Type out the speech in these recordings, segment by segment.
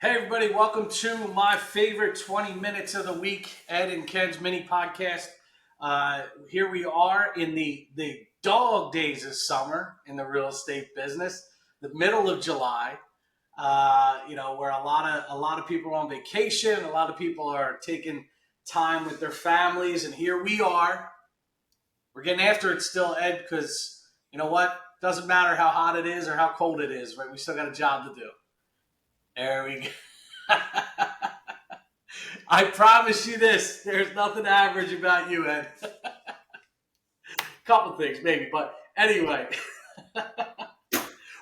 Hey, everybody, welcome to my favorite 20 minutes of the week, Ed and Ken's mini podcast. Here we are in the dog days of summer in the real estate business, the middle of July. Where a lot of people are on vacation, a lot of people are taking time with their families, and here we are. We're getting after it still, Ed, because you know what? Doesn't matter how hot it is or how cold it is, right? We still got a job to do. There we go. I promise you this, there's nothing average about you, Ed. Couple things, maybe, but anyway.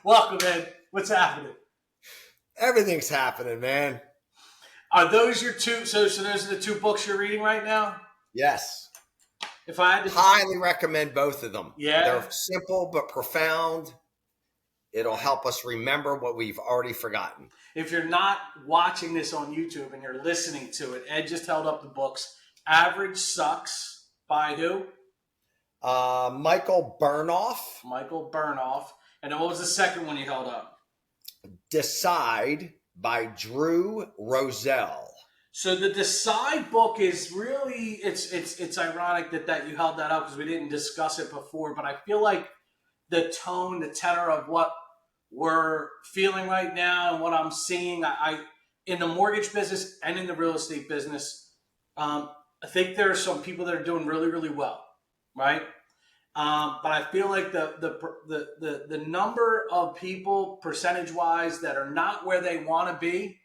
Welcome, Ed. What's happening? Everything's happening, man. Are those your two? So those are the two books you're reading right now? Yes. If I had to highly recommend both of them. Yeah. They're simple but profound. It'll help us remember what we've already forgotten. If you're not watching this on YouTube and you're listening to it, Ed just held up the books. Average Sucks by who? Michael Burnoff. Michael Burnoff. And then what was the second one you held up? Decide by Drew Roselle. So the Decide book is really, it's ironic that you held that up because we didn't discuss it before, but I feel like the tone, the tenor of what we're feeling right now and what I'm seeing, I in the mortgage business and in the real estate business, I think there are some people that are doing really, really well, right? But I feel like the number of people percentage wise that are not where they want to be,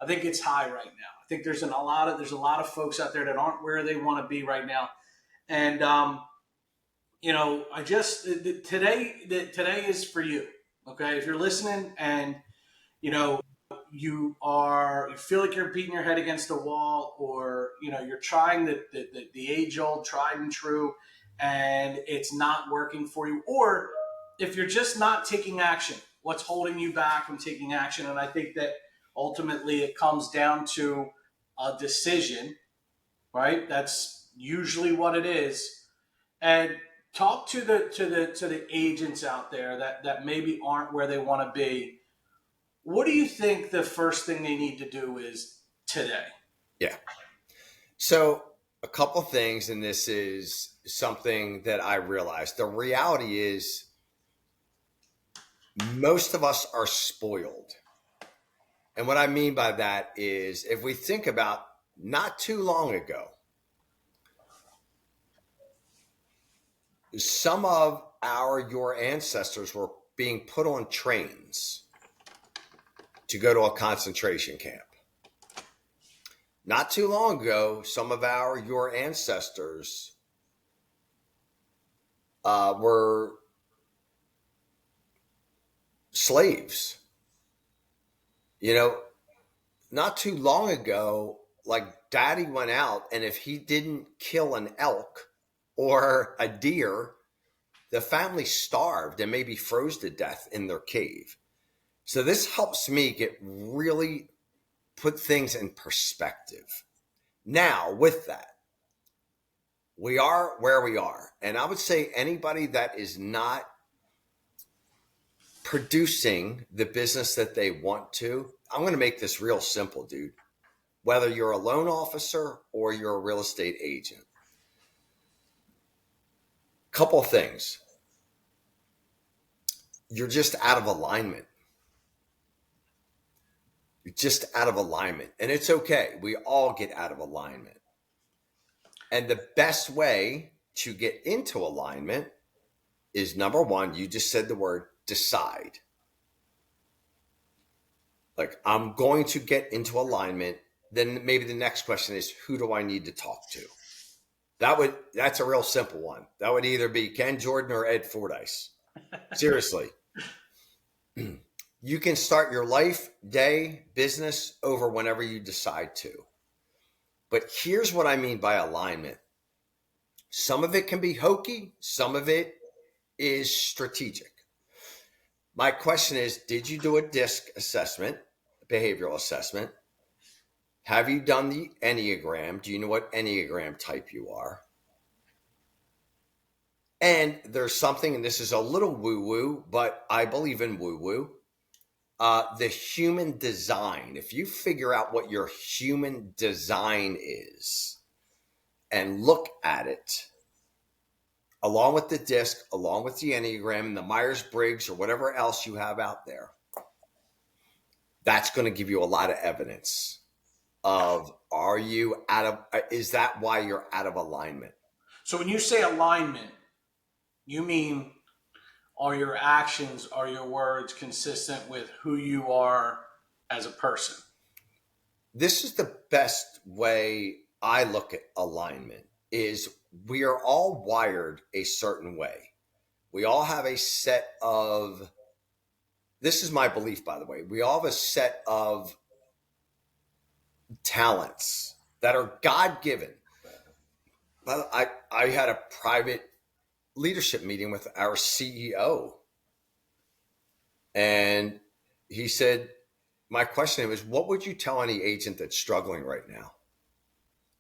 I think it's high right now. I think there's a lot of folks out there that aren't where they want to be right now, and today is for you. Okay, if you're listening and you feel like you're beating your head against a wall, or you're trying the age old tried and true, and it's not working for you, or if you're just not taking action, what's holding you back from taking action? And I think that ultimately it comes down to a decision, right? That's usually what it is. And talk to the agents out there that maybe aren't where they want to be. What do you think the first thing they need to do is today? Yeah. So a couple things, and this is something that I realized. The reality is most of us are spoiled. And what I mean by that is if we think about not too long ago, some of your ancestors were being put on trains to go to a concentration camp. Not too long ago, some of your ancestors were slaves. Not too long ago, like Daddy went out, and if he didn't kill an elk or a deer, the family starved and maybe froze to death in their cave. So this helps me really put things in perspective. Now, with that, we are where we are. And I would say anybody that is not producing the business that they want to, I'm going to make this real simple, dude. Whether you're a loan officer or you're a real estate agent. Couple things. You're just out of alignment. You're just out of alignment. And it's okay. We all get out of alignment. And the best way to get into alignment is, number one, you just said the word decide. Like, I'm going to get into alignment. Then maybe the next question is, who do I need to talk to? That's a real simple one. That would either be Ken, Jordan, or Ed Fordyce. Seriously. You can start your life, day, business over whenever you decide to. But here's what I mean by alignment. Some of it can be hokey. Some of it is strategic. My question is, did you do a DISC assessment, behavioral assessment? Have you done the Enneagram? Do you know what Enneagram type you are? And there's something, and this is a little woo-woo, but I believe in woo-woo. The human design. If you figure out what your human design is and look at it, along with the disc, along with the Enneagram and the Myers-Briggs or whatever else you have out there, that's going to give you a lot of evidence of, are you out of, is that why you're out of alignment? So when you say alignment, you mean, are your actions, are your words consistent with who you are as a person? This is the best way I look at alignment is we are all wired a certain way. We all have a set of, this is my belief, by the way, we all have a set of talents that are God given. I had a private leadership meeting with our CEO, and he said, my question was, what would you tell any agent that's struggling right now?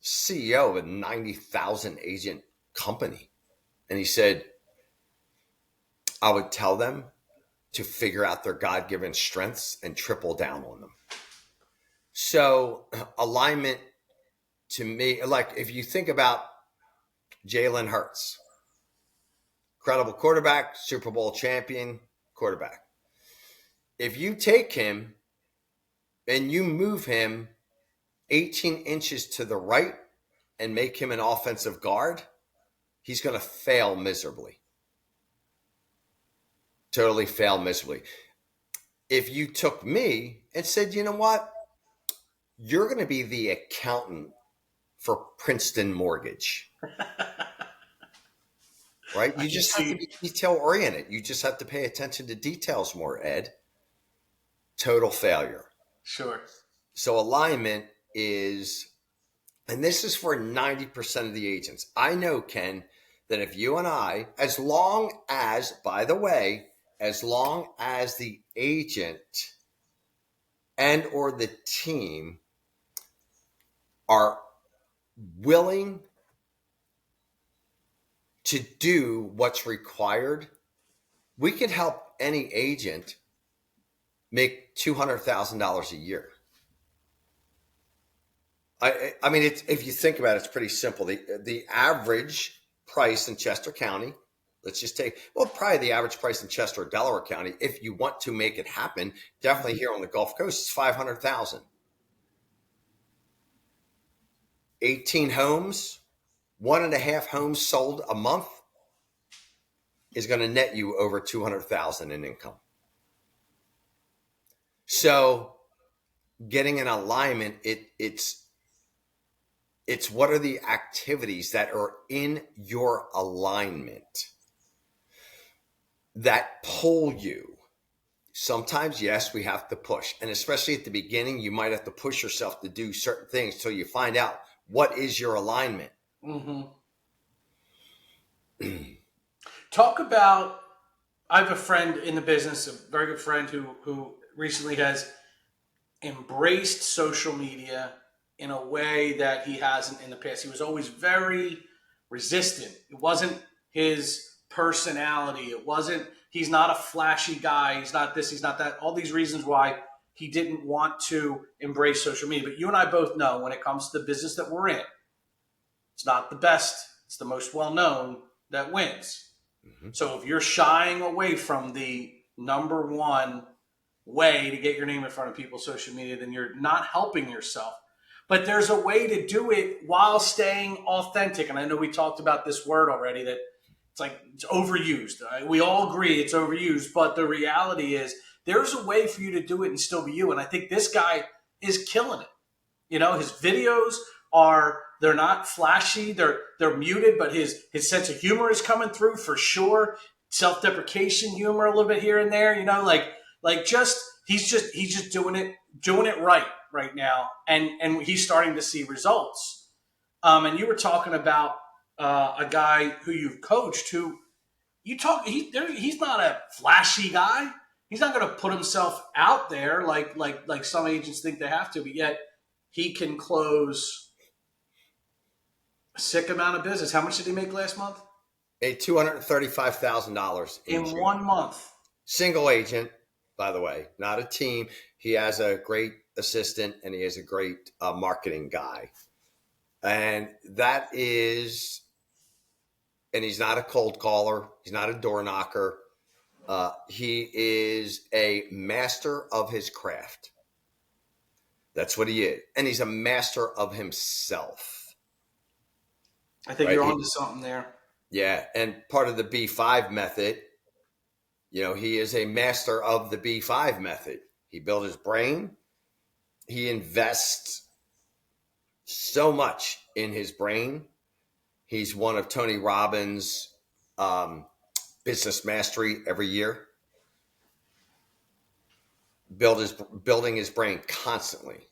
CEO of a 90,000 agent company. And he said, I would tell them to figure out their God given strengths and triple down on them. So, alignment to me, like if you think about Jalen Hurts, incredible quarterback, Super Bowl champion quarterback. If you take him and you move him 18 inches to the right and make him an offensive guard, he's going to fail miserably. Totally fail miserably. If you took me and said, you know what? You're going to be the accountant for Princeton Mortgage. Right? You just have to be detail oriented. You just have to pay attention to details more, Ed. Total failure. Sure. So alignment is, and this is for 90% of the agents. I know, Ken, that if you and I, as long as, by the way, as long as the agent and or the team are willing to do what's required, we can help any agent make $200,000 a year. I mean, if you think about it, it's pretty simple. The average price in Chester County, let's just take, well, probably the average price in Chester or Delaware County, if you want to make it happen, definitely here on the Gulf Coast, is $500,000. 18 homes, 1.5 homes sold a month is going to net you over $200,000 in income. So getting an alignment, it's what are the activities that are in your alignment that pull you. Sometimes, yes, we have to push. And especially at the beginning, you might have to push yourself to do certain things till you find out what is your alignment. Mm-hmm. Talk about, I have a friend in the business, a very good friend who recently has embraced social media in a way that he hasn't in the past. He was always very resistant. It wasn't his personality. He's not a flashy guy. He's not this, he's not that. All these reasons why he didn't want to embrace social media. But you and I both know when it comes to the business that we're in, it's not the best. It's the most well-known that wins. Mm-hmm. So if you're shying away from the number one way to get your name in front of people's social media, then you're not helping yourself. But there's a way to do it while staying authentic. And I know we talked about this word already, that it's overused. Right? We all agree it's overused, but the reality is there's a way for you to do it and still be you. And I think this guy is killing it. You know, his videos they're not flashy, they're muted, but his sense of humor is coming through for sure. Self-deprecation humor a little bit here and there, you know, he's just doing it right now, and he's starting to see results. And you were talking about a guy who you've coached who he's not a flashy guy. He's not going to put himself out there like some agents think they have to, but yet he can close a sick amount of business. How much did he make last month? $235,000 in 1 month. Single agent. by the way, not a team. He has a great assistant and he has a great marketing guy. And that is, and he's not a cold caller. He's not a door knocker. He is a master of his craft. That's what he is. And he's a master of himself. I think Right? you're onto something there. Yeah. And part of the B5 method, he is a master of the B5 method. He built his brain. He invests so much in his brain. He's one of Tony Robbins' business mastery every year. Building his brain constantly.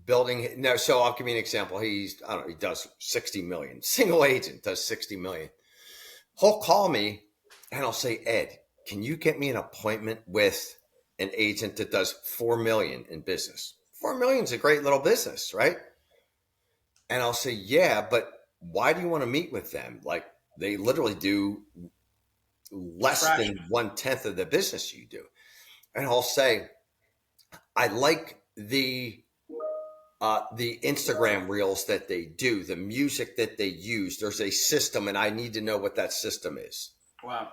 So I'll give you an example. He does 60 million. Single agent does 60 million. He'll call me and I'll say, Ed, can you get me an appointment with an agent that does 4 million in business? 4 million is a great little business, right? And I'll say, yeah, but why do you want to meet with them? Like, they literally do less than 1/10 of the business you do. And I'll say, I like the Instagram reels that they do, the music that they use. There's a system, and I need to know what that system is. Wow.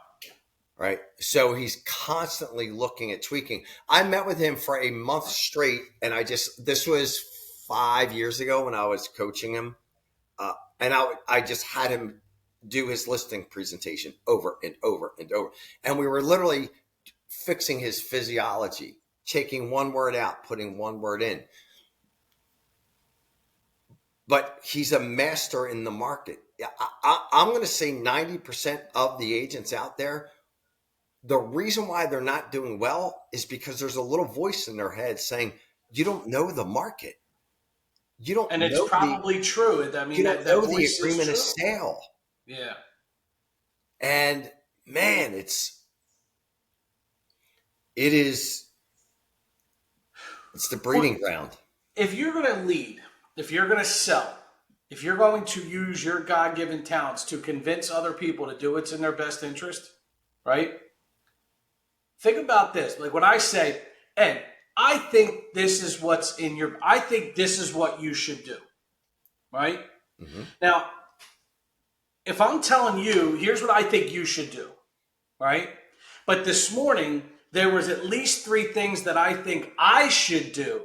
Right. So he's constantly looking at tweaking. I met with him for a month straight, and this was 5 years ago when I was coaching him. And I just had him do his listing presentation over and over and over. And we were literally fixing his physiology, taking one word out, putting one word in. But he's a master in the market. I'm going to say 90% of the agents out there, the reason why they're not doing well is because there's a little voice in their head saying, you don't know the market. You don't And it's know probably true. I mean, you don't that know the voice agreement of is true. sale. Yeah. And man, it's the breeding ground. If you're going to lead, if you're going to sell, if you're going to use your God-given talents to convince other people to do what's in their best interest, right? Think about this. Like when I say, Ed, I think this is I think this is what you should do, right? Mm-hmm. Now, if I'm telling you, here's what I think you should do, right? But this morning, there was at least 3 things that I think I should do,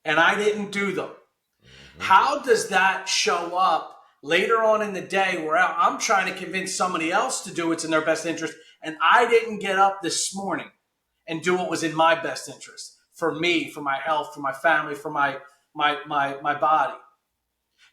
and I didn't do them. Mm-hmm. How does that show up later on in the day where I'm trying to convince somebody else to do what's in their best interest, and I didn't get up this morning and do what was in my best interest for me, for my health, for my family, for my body?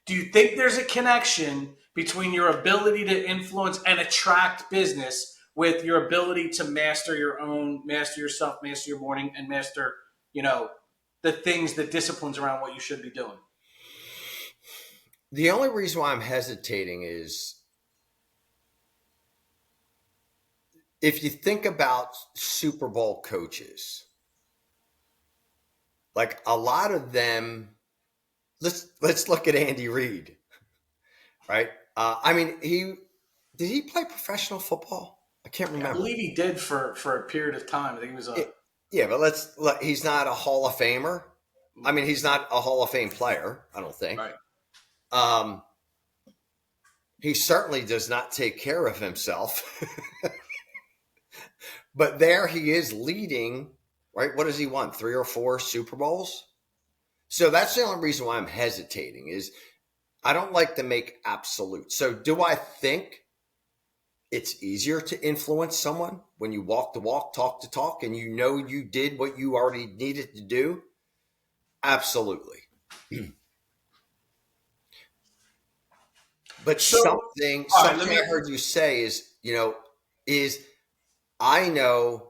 Do you think there's a connection between your ability to influence and attract business with your ability to master yourself, master your morning, and master, the things, the disciplines around what you should be doing? The only reason why I'm hesitating is if you think about Super Bowl coaches, like a lot of them, let's look at Andy Reid, right? Did he play professional football? I can't remember. I believe he did for a period of time. I think he was yeah, but he's not a Hall of Famer. I mean, he's not a Hall of Fame player, I don't think. Right. He certainly does not take care of himself. But there he is leading, right? What does he want? 3 or 4 Super Bowls? So that's the only reason why I'm hesitating is I don't like to make absolutes. So do I think it's easier to influence someone when you walk the walk, talk the talk, and you did what you already needed to do? Absolutely. But something I heard you say is I know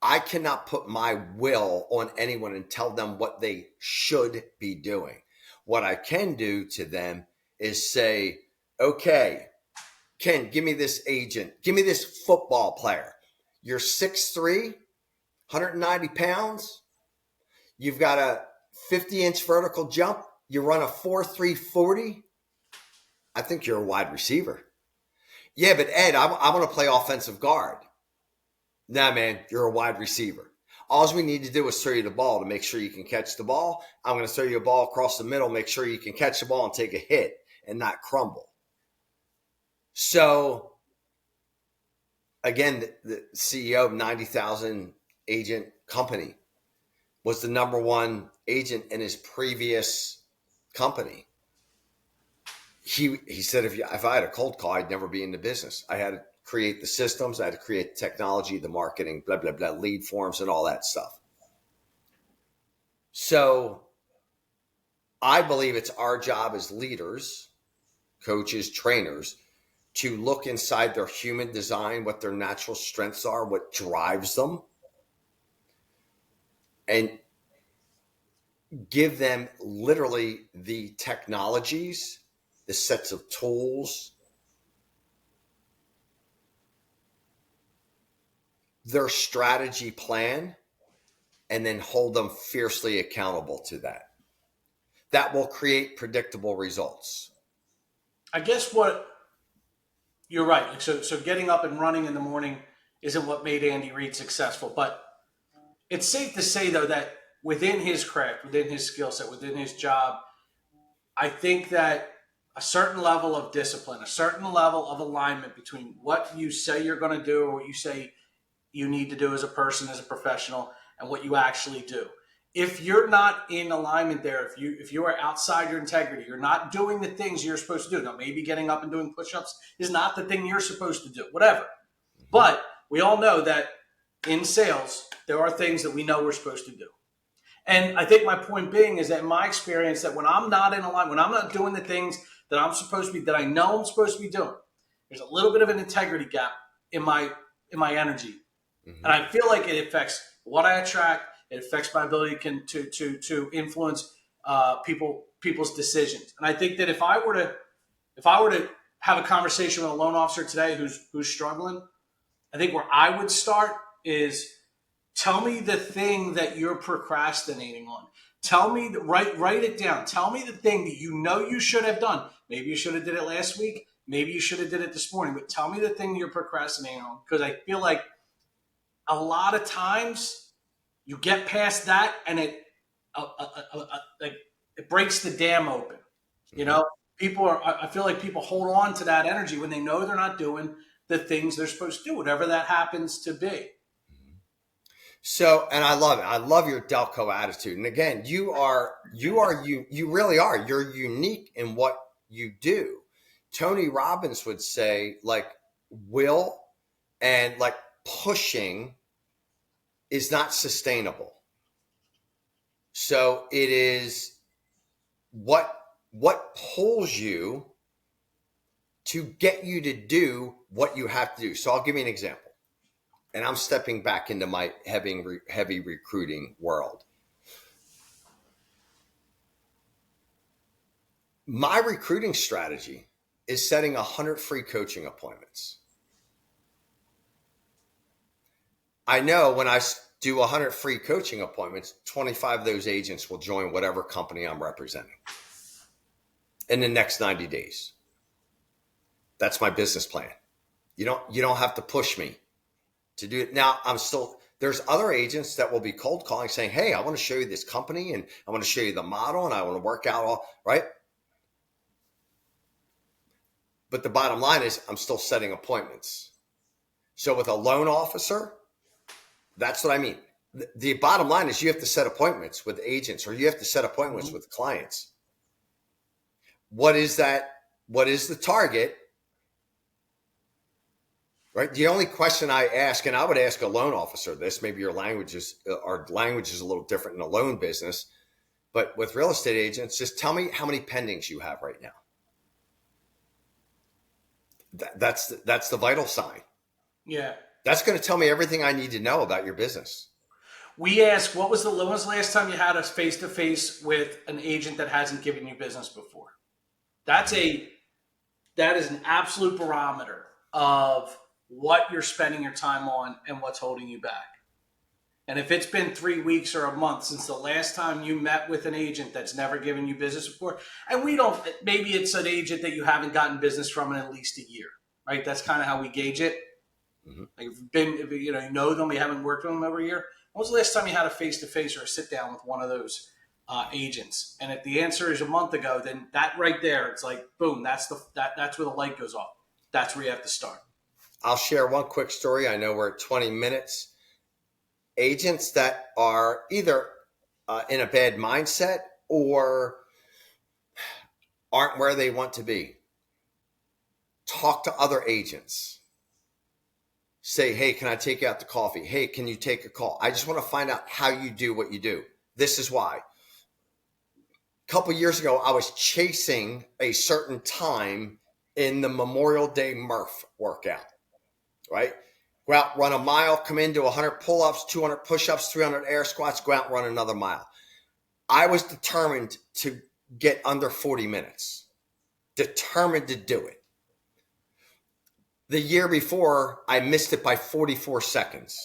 I cannot put my will on anyone and tell them what they should be doing. What I can do to them is say, okay, Ken, give me this agent. Give me this football player. You're 6'3", 190 pounds. You've got a 50-inch vertical jump. You run a 4.3 40. I think you're a wide receiver. Yeah, but Ed, I want to play offensive guard. Nah, man, you're a wide receiver. All we need to do is throw you the ball to make sure you can catch the ball. I'm going to throw you a ball across the middle, make sure you can catch the ball and take a hit and not crumble. So, again, the CEO of 90,000 agent company was the number one agent in his previous company. He said, if I had a cold call, I'd never be in the business. I had to create the systems. I had to create the technology, the marketing, blah, blah, blah, lead forms and all that stuff. So I believe it's our job as leaders, coaches, trainers, to look inside their human design, what their natural strengths are, what drives them, and give them literally the technologies, the sets of tools, their strategy plan, and then hold them fiercely accountable to that. That will create predictable results. I guess what you're right. Like, so getting up and running in the morning isn't what made Andy Reid successful. But it's safe to say, though, that within his craft, within his skill set, within his job, I think that a certain level of discipline, a certain level of alignment between what you say you're going to do or what you say you need to do as a person, as a professional, and what you actually do. If you're not in alignment there, if you are outside your integrity, you're not doing the things you're supposed to do. Now, maybe getting up and doing push-ups is not the thing you're supposed to do, whatever. But we all know that in sales, there are things that we know we're supposed to do. And I think my point being is that in my experience, that when I'm not in alignment, when I'm not doing the things that I'm supposed to be, that I know I'm supposed to be doing, there's a little bit of an integrity gap in my energy. Mm-hmm. And I feel like it affects what I attract. It affects my ability to influence people's decisions. And I think that if I were to have a conversation with a loan officer today who's struggling, I think where I would start is tell me the thing that you're procrastinating on. Tell me, write it down. Tell me the thing that you know you should have done. Maybe you should have did it last week. Maybe you should have did it this morning. But tell me the thing you're procrastinating on, because I feel like a lot of times you get past that and it breaks the dam open. You know, I feel like people hold on to that energy when they know they're not doing the things they're supposed to do, whatever that happens to be. So, and I love it. I love your Delco attitude. And again, you really are. You're unique in what you do. Tony Robbins would say, like, will and like pushing is not sustainable. So it is what pulls you to get you to do what you have to do. So I'll give you an example. And I'm stepping back into my heavy recruiting world. My recruiting strategy is setting 100 free coaching appointments. I know when I do 100 free coaching appointments, 25 of those agents will join whatever company I'm representing in the next 90 days. That's my business plan. You don't have to push me to do it. Now, there's other agents that will be cold calling saying, hey, I want to show you this company and I want to show you the model and I want to work out all, right? But the bottom line is I'm still setting appointments. So with a loan officer, that's what I mean. The bottom line is you have to set appointments with agents or you have to set appointments with clients. What is that? What is the target? Right. The only question I ask, and I would ask a loan officer this, maybe our language is a little different in the loan business, but with real estate agents, just tell me how many pendings you have right now. That's the vital sign. Yeah. That's going to tell me everything I need to know about your business. We ask, when was the last time you had a face-to-face with an agent that hasn't given you business before? That is an absolute barometer of what you're spending your time on and what's holding you back. And if it's been 3 weeks or a month since the last time you met with an agent that's never given you business before, and maybe it's an agent that you haven't gotten business from in at least a year, right? That's kind of how we gauge it. Mm-hmm. Like if you know them, you haven't worked with them over a year, when was the last time you had a face-to-face or a sit-down with one of those agents? And if the answer is a month ago, then that right there, it's like, boom, that's where the light goes off. That's where you have to start. I'll share one quick story. I know we're at 20 minutes. Agents that are either in a bad mindset or aren't where they want to be. Talk to other agents. Say, hey, can I take you out to coffee? Hey, can you take a call? I just want to find out how you do what you do. This is why. A couple years ago, I was chasing a certain time in the Memorial Day Murph workout, right? Go out, run a mile, come in, do 100 pull-ups, 200 push-ups, 300 air squats, go out and run another mile. I was determined to get under 40 minutes. Determined to do it. The year before, I missed it by 44 seconds.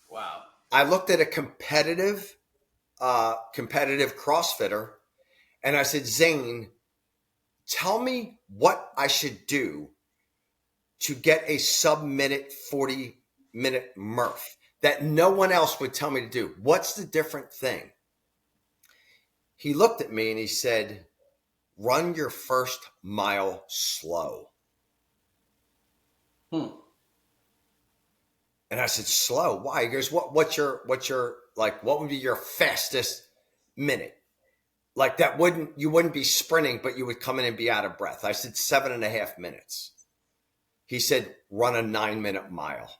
Wow. I looked at a competitive CrossFitter, and I said, Zane, tell me what I should do to get a sub-minute, 40-minute Murph that no one else would tell me to do. What's the different thing? He looked at me and he said, run your first mile slow. And I said, slow? Why? He goes, what's your like, what would be your fastest minute? Like you wouldn't be sprinting, but you would come in and be out of breath. I said 7.5 minutes. He said, run a 9-minute mile.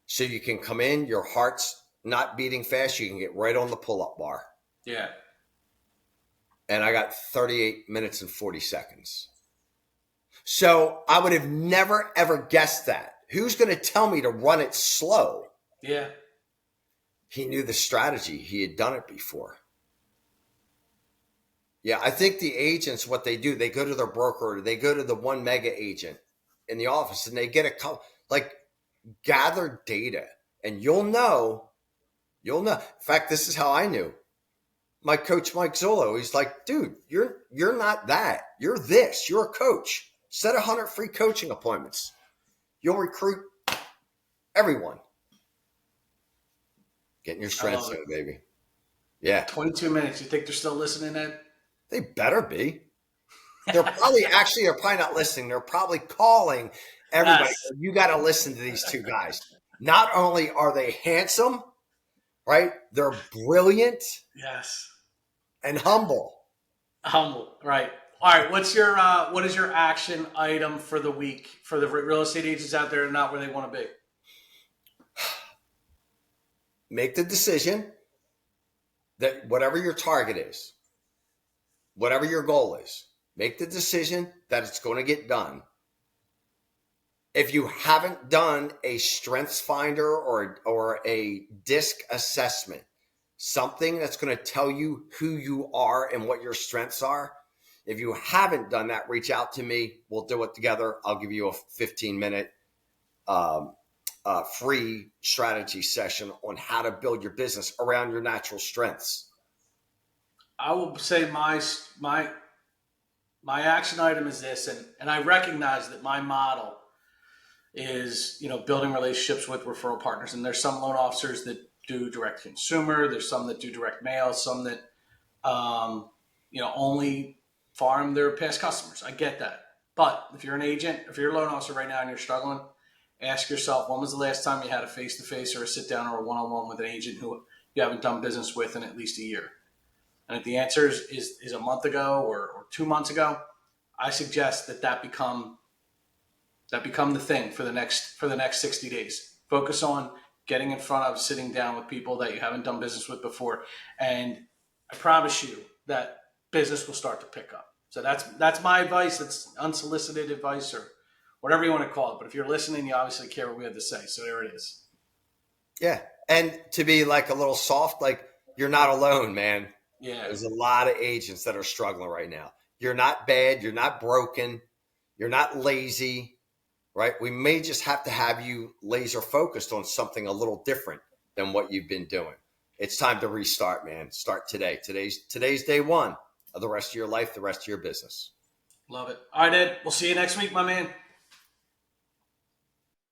So you can come in, your heart's not beating fast. You can get right on the pull-up bar. Yeah. And I got 38 minutes and 40 seconds. So I would have never, ever guessed that. Who's going to tell me to run it slow? Yeah. He knew the strategy. He had done it before. Yeah, I think the agents, what they do, they go to their broker, or they go to the one mega agent in the office, and they get gather data, and you'll know. In fact, this is how I knew. My coach, Mike Zolo, he's like, dude, you're not that. You're this. You're a coach. Set 100 free coaching appointments. You'll recruit everyone. Getting your strengths in, baby. Yeah. 22 minutes. You think they're still listening, Ed? They better be. They're probably not listening. They're probably calling everybody. Yes. You got to listen to these two guys. Not only are they handsome, right? They're brilliant. Yes. And humble. Humble, right. All right, what is your action item for the week for the real estate agents out there not where they want to be? Make the decision that whatever your target is, whatever your goal is, make the decision that it's going to get done. If you haven't done a strengths finder or a DISC assessment, something that's going to tell you who you are and what your strengths are, if you haven't done that, reach out to me. We'll do it together. I'll give you a 15-minute free strategy session on how to build your business around your natural strengths. I will say my action item is this, and I recognize that my model is, building relationships with referral partners. And there's some loan officers that do direct consumer. There's some that do direct mail, some that, only farm their past customers. I get that. But if you're an agent, if you're a loan officer right now and you're struggling, ask yourself, when was the last time you had a face-to-face or a sit-down or a one-on-one with an agent who you haven't done business with in at least a year? And if the answer is a month ago or 2 months ago, I suggest that become the thing for the next 60 days. Focus on getting in front of, sitting down with people that you haven't done business with before. And I promise you that business will start to pick up. So that's my advice. It's unsolicited advice or whatever you want to call it. But if you're listening, you obviously care what we have to say. So there it is. Yeah. And to be like a little soft, like you're not alone, man. Yeah. There's a lot of agents that are struggling right now. You're not bad. You're not broken. You're not lazy, right? We may just have to have you laser focused on something a little different than what you've been doing. It's time to restart, man. Start today. Today's day one of the rest of your life, the rest of your business. Love it. All right, Ed. We'll see you next week, my man.